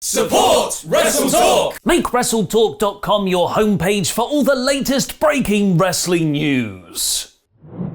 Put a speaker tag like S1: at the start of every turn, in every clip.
S1: Support WrestleTalk!
S2: Make WrestleTalk.com your homepage for all the latest breaking wrestling news.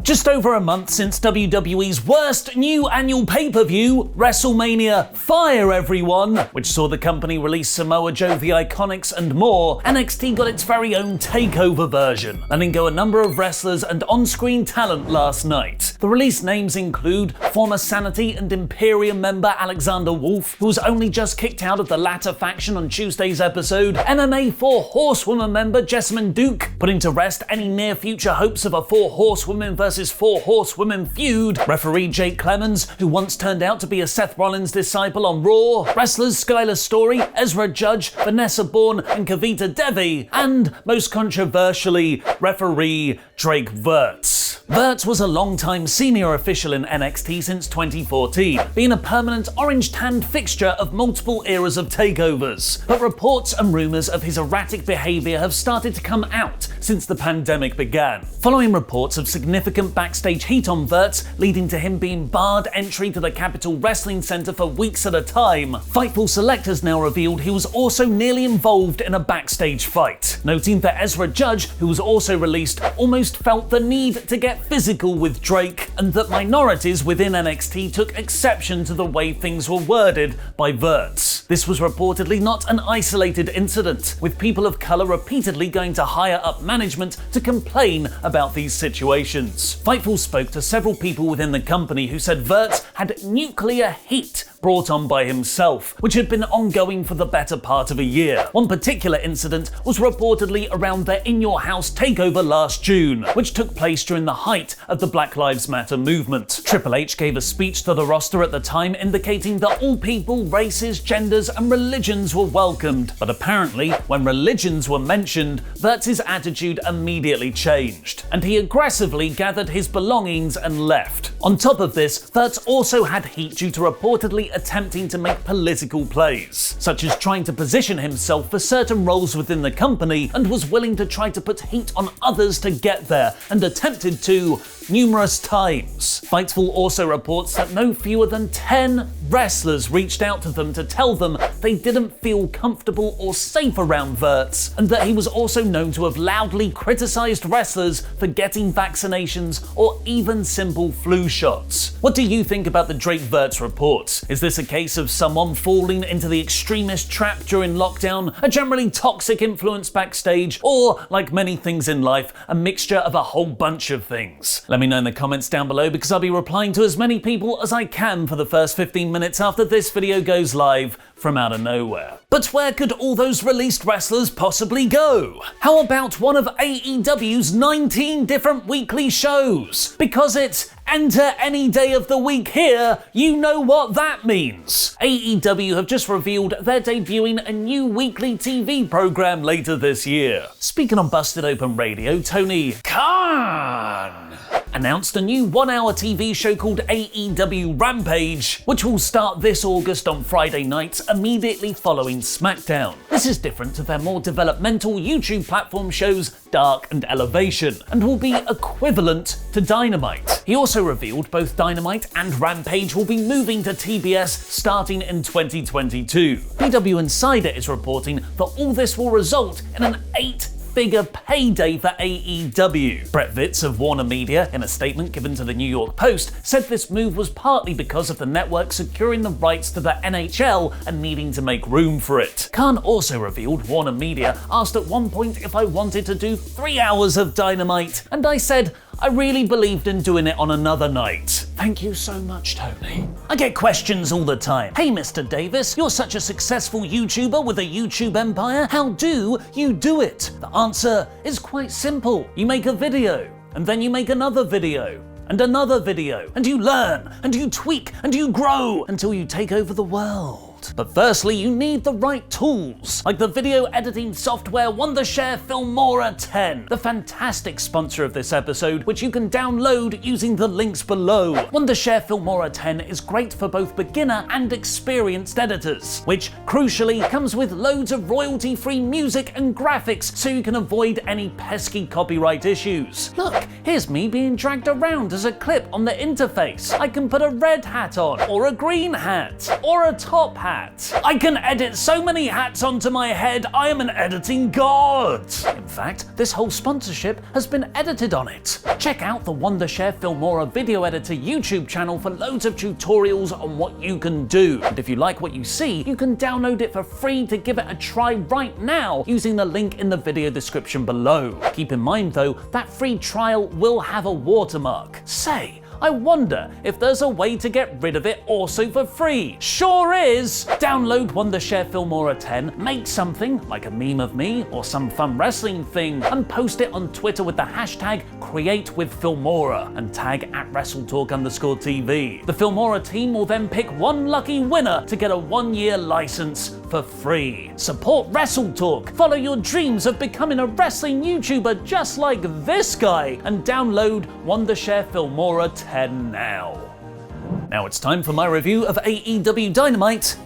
S2: Just over a month since WWE's worst new annual pay-per-view, WrestleMania Fire Everyone, which saw the company release Samoa Joe, The Iconics and more, NXT got its very own takeover version, letting go a number of wrestlers and on-screen talent last night. The released names include former Sanity and Imperium member Alexander Wolfe, who was only just kicked out of the latter faction on Tuesday's episode, MMA 4 Horsewoman member Jessamine Duke, putting to rest any near-future hopes of a 4 Horsewomen versus 4 Horsewomen feud, referee Jake Clemens, who once turned out to be a Seth Rollins disciple on Raw, wrestlers Skylar Story, Ezra Judge, Vanessa Bourne and Kavita Devi, and, most controversially, referee Drake Wuertz. Wuertz was a long-time senior official in NXT since 2014, being a permanent orange-tanned fixture of multiple eras of takeovers. But reports and rumours of his erratic behaviour have started to come out since the pandemic began. Following reports of significant backstage heat on Wuertz, leading to him being barred entry to the Capitol Wrestling Center for weeks at a time, Fightful Select has now revealed he was also nearly involved in a backstage fight, noting that Ezra Judge, who was also released, almost felt the need to get physical with Drake, and that minorities within NXT took exception to the way things were worded by Wuertz. This was reportedly not an isolated incident, with people of colour repeatedly going to higher up management to complain about these situations. Fightful spoke to several people within the company who said Wuertz had nuclear heat brought on by himself, which had been ongoing for the better part of a year. One particular incident was reportedly around their In Your House takeover last June, which took place during the height of the Black Lives Matter movement. Triple H gave a speech to the roster at the time indicating that all people, races, genders and religions were welcomed, but apparently when religions were mentioned, Wuertz's attitude immediately changed, and he aggressively gathered his belongings and left. On top of this, Wuertz also had heat due to reportedly attempting to make political plays, such as trying to position himself for certain roles within the company, and was willing to try to put heat on others to get there, and attempted to numerous times. Fightful also reports that no fewer than 10 wrestlers reached out to them to tell them they didn't feel comfortable or safe around Wuertz, and that he was also known to have loudly criticized wrestlers for getting vaccinations or even simple flu shots. What do you think about the Drake Wuertz report? Is this a case of someone falling into the extremist trap during lockdown, a generally toxic influence backstage, or, like many things in life, a mixture of a whole bunch of things? Let me know in the comments down below, because I'll be replying to as many people as I can for the first 15 minutes after this video goes live from out of nowhere. But where could all those released wrestlers possibly go? How about one of AEW's 19 different weekly shows? Because it's enter any day of the week here, you know what that means. AEW have just revealed they're debuting a new weekly TV program later this year. Speaking on Busted Open Radio, Tony Khan announced a new 1-hour TV show called AEW Rampage, which will start this August on Friday nights immediately following SmackDown. This is different to their more developmental YouTube platform shows Dark and Elevation, and will be equivalent to Dynamite. He also revealed both Dynamite and Rampage will be moving to TBS starting in 2022. PW Insider is reporting that all this will result in an 8-figure payday for AEW. Brett Vitz of Warner Media, in a statement given to the New York Post, said this move was partly because of the network securing the rights to the NHL and needing to make room for it. Khan also revealed Warner Media asked at one point if I wanted to do 3 hours of Dynamite, and I said I really believed in doing it on another night. Thank you so much, Tony. I get questions all the time. Hey, Mr. Davis, you're such a successful YouTuber with a YouTube empire. How do you do it? The answer is quite simple. You make a video, and then you make another video, and another video, and you learn, and you tweak, and you grow until you take over the world. But firstly, you need the right tools, like the video editing software Wondershare Filmora 10, the fantastic sponsor of this episode, which you can download using the links below. Wondershare Filmora 10 is great for both beginner and experienced editors, which crucially comes with loads of royalty-free music and graphics so you can avoid any pesky copyright issues. Look, here's me being dragged around as a clip on the interface. I can put a red hat on, or a green hat, or a top hat, hat. I can edit so many hats onto my head, I am an editing god. In fact, this whole sponsorship has been edited on it. Check out the Wondershare Filmora Video Editor YouTube channel for loads of tutorials on what you can do. And if you like what you see, you can download it for free to give it a try right now using the link in the video description below. Keep in mind though, that free trial will have a watermark. Say, I wonder if there's a way to get rid of it also for free. Sure is! Download Wondershare Filmora 10, make something, like a meme of me or some fun wrestling thing, and post it on Twitter with the hashtag #CreateWithFilmora and tag @WrestleTalk_TV. The Filmora team will then pick one lucky winner to get a 1-year license for free. Support WrestleTalk, follow your dreams of becoming a wrestling YouTuber just like this guy, and download Wondershare Filmora 10 now. Now it's time for my review of AEW Dynamite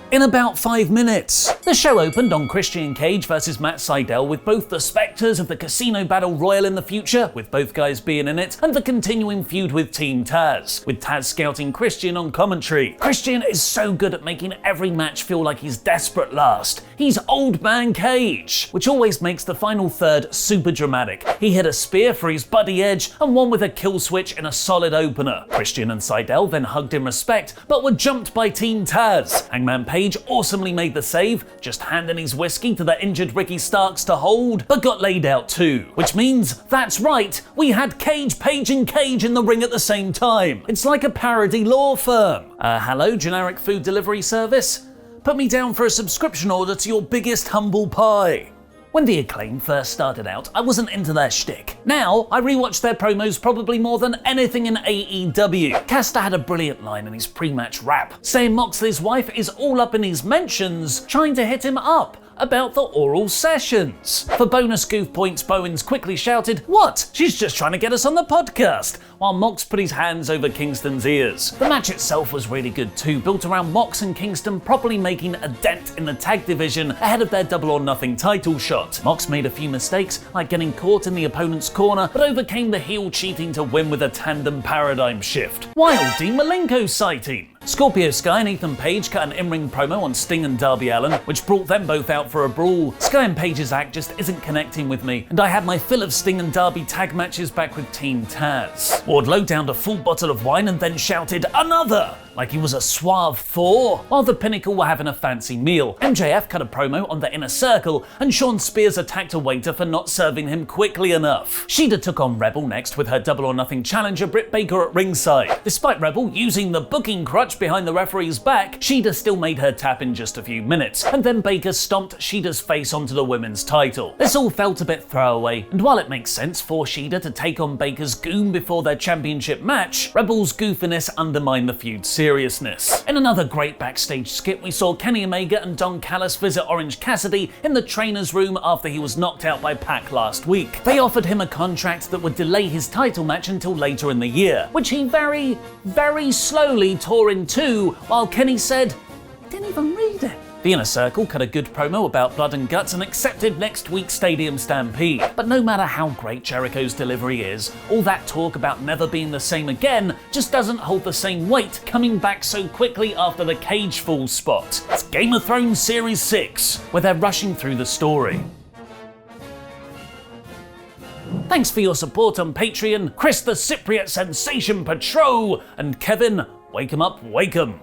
S2: in about 5 minutes. The show opened on Christian Cage versus Matt Sydal with both the specters of the Casino Battle Royal in the future, with both guys being in it, and the continuing feud with Team Taz, with Taz scouting Christian on commentary. Christian is so good at making every match feel like he's desperate last. He's Old Man Cage, which always makes the final third super dramatic. He hit a spear for his buddy Edge and won with a kill switch in a solid opener. Christian and Sydal then hugged in respect, but were jumped by Team Taz. Hangman Page awesomely made the save, just handing his whiskey to the injured Ricky Starks to hold, but got laid out too. Which means, that's right, we had Cage, Page and Cage in the ring at the same time. It's like a parody law firm. Hello, generic food delivery service? Put me down for a subscription order to your biggest humble pie. When the Acclaim first started out, I wasn't into their shtick. Now, I rewatched their promos probably more than anything in AEW. Caster had a brilliant line in his pre-match rap, saying Moxley's wife is all up in his mentions, trying to hit him up about the oral sessions. For bonus goof points, Bowens quickly shouted, "What? She's just trying to get us on the podcast," while Mox put his hands over Kingston's ears. The match itself was really good too, built around Mox and Kingston properly making a dent in the tag division ahead of their Double or Nothing title shot. Mox made a few mistakes, like getting caught in the opponent's corner, but overcame the heel cheating to win with a tandem paradigm shift. Wild Dean Malenko sighting. Scorpio Sky and Ethan Page cut an in-ring promo on Sting and Darby Allin, which brought them both out for a brawl. Sky and Page's act just isn't connecting with me, and I had my fill of Sting and Darby tag matches back with Team Taz. Wardlow downed a full bottle of wine and then shouted, "Another!" like he was a suave Thor, while the Pinnacle were having a fancy meal. MJF cut a promo on the Inner Circle, and Shawn Spears attacked a waiter for not serving him quickly enough. Shida took on Rebel next with her Double or Nothing challenger Britt Baker at ringside. Despite Rebel using the booking crutch behind the referee's back, Shida still made her tap in just a few minutes, and then Baker stomped Shida's face onto the women's title. This all felt a bit throwaway, and while it makes sense for Shida to take on Baker's goon before their championship match, Rebel's goofiness undermined the feud's seriousness. In another great backstage skit, we saw Kenny Omega and Don Callis visit Orange Cassidy in the trainer's room after he was knocked out by Pac last week. They offered him a contract that would delay his title match until later in the year, which he very, very slowly tore in two, while Kenny said, "I didn't even read it." The Inner Circle cut a good promo about blood and guts and accepted next week's Stadium Stampede. But no matter how great Jericho's delivery is, all that talk about never being the same again just doesn't hold the same weight coming back so quickly after the cage fall spot. It's Game of Thrones Series 6, where they're rushing through the story. Thanks for your support on Patreon, Chris the Cypriot Sensation Patro, and Kevin, wake 'em up, wake 'em.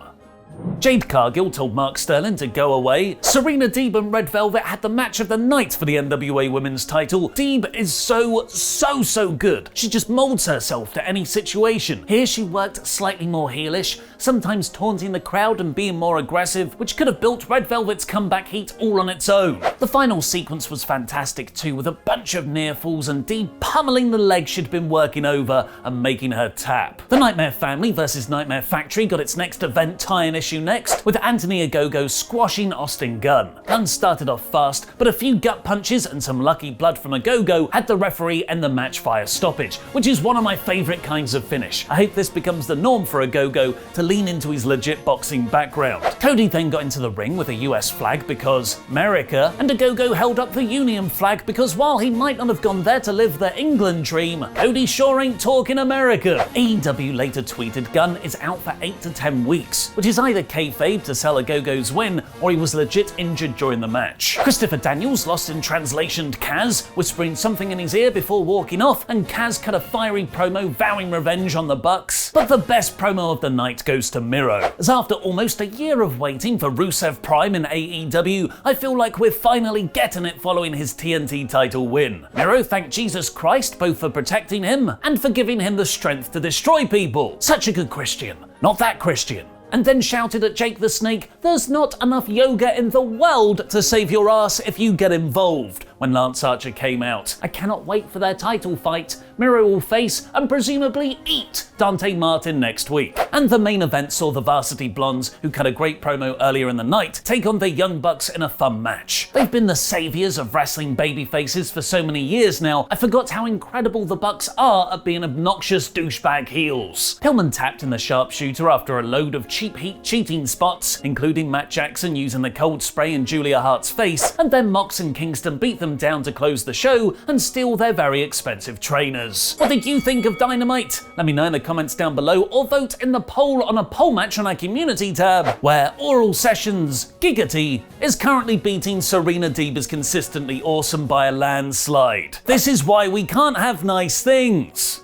S2: Jade Cargill told Mark Sterling to go away. Serena Deeb and Red Velvet had the match of the night for the NWA Women's title. Deeb is so good. She just molds herself to any situation. Here she worked slightly more heelish, sometimes taunting the crowd and being more aggressive, which could have built Red Velvet's comeback heat all on its own. The final sequence was fantastic too, with a bunch of near falls and Deeb pummeling the leg she'd been working over and making her tap. The Nightmare Family versus Nightmare Factory got its next event tie-in issue next, with Anthony Ogogo squashing Austin Gunn. Gunn started off fast, but a few gut punches and some lucky blood from Ogogo had the referee end the match via stoppage, which is one of my favourite kinds of finish. I hope this becomes the norm for Ogogo to lean into his legit boxing background. Cody then got into the ring with a US flag because America, and Ogogo held up the Union flag because while he might not have gone there to live the England dream, Cody sure ain't talking America. AEW later tweeted Gunn is out for 8 to 10 weeks, which is either kayfabe to sell a Go-Go's win, or he was legit injured during the match. Christopher Daniels lost in translation to Kaz, whispering something in his ear before walking off, and Kaz cut a fiery promo vowing revenge on the Bucks. But the best promo of the night goes to Miro, as after almost a year of waiting for Rusev Prime in AEW, I feel like we're finally getting it following his TNT title win. Miro thanked Jesus Christ both for protecting him and for giving him the strength to destroy people. Such a good Christian. Not that Christian. And then shouted at Jake the Snake, "There's not enough yoga in the world to save your ass if you get involved," when Lance Archer came out. I cannot wait for their title fight. Miro will face and presumably eat Dante Martin next week. And the main event saw the Varsity Blondes, who cut a great promo earlier in the night, take on the Young Bucks in a fun match. They've been the saviors of wrestling babyfaces for so many years now, I forgot how incredible the Bucks are at being obnoxious douchebag heels. Pillman tapped in the sharpshooter after a load of cheap heat cheating spots, including Matt Jackson using the cold spray in Julia Hart's face, and then Mox and Kingston beat them down to close the show and steal their very expensive trainers. What did you think of Dynamite? Let me know in the comments down below, or vote in the poll on a poll match on our community tab, where Oral Sessions Giggity is currently beating Serena Deeb's Consistently Awesome by a landslide. This is why we can't have nice things.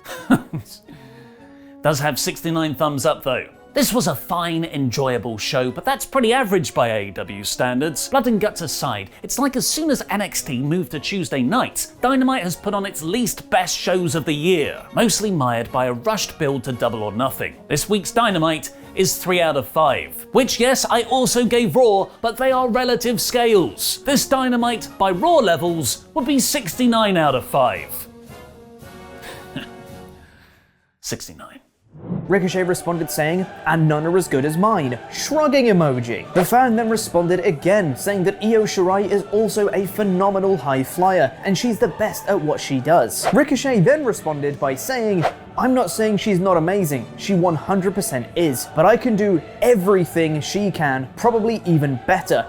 S2: Does have 69 thumbs up though. This was a fine, enjoyable show, but that's pretty average by AEW standards. Blood and guts aside, it's like as soon as NXT moved to Tuesday nights, Dynamite has put on its least best shows of the year, mostly mired by a rushed build to Double or Nothing. This week's Dynamite is 3 out of 5, which yes, I also gave Raw, but they are relative scales. This Dynamite, by Raw levels, would be 69 out of 5. 69.
S3: Ricochet responded saying, "And none are as good as mine," shrugging emoji. The fan then responded again, saying that Io Shirai is also a phenomenal high flyer, and she's the best at what she does. Ricochet then responded by saying, "I'm not saying she's not amazing, she 100% is, but I can do everything she can, probably even better.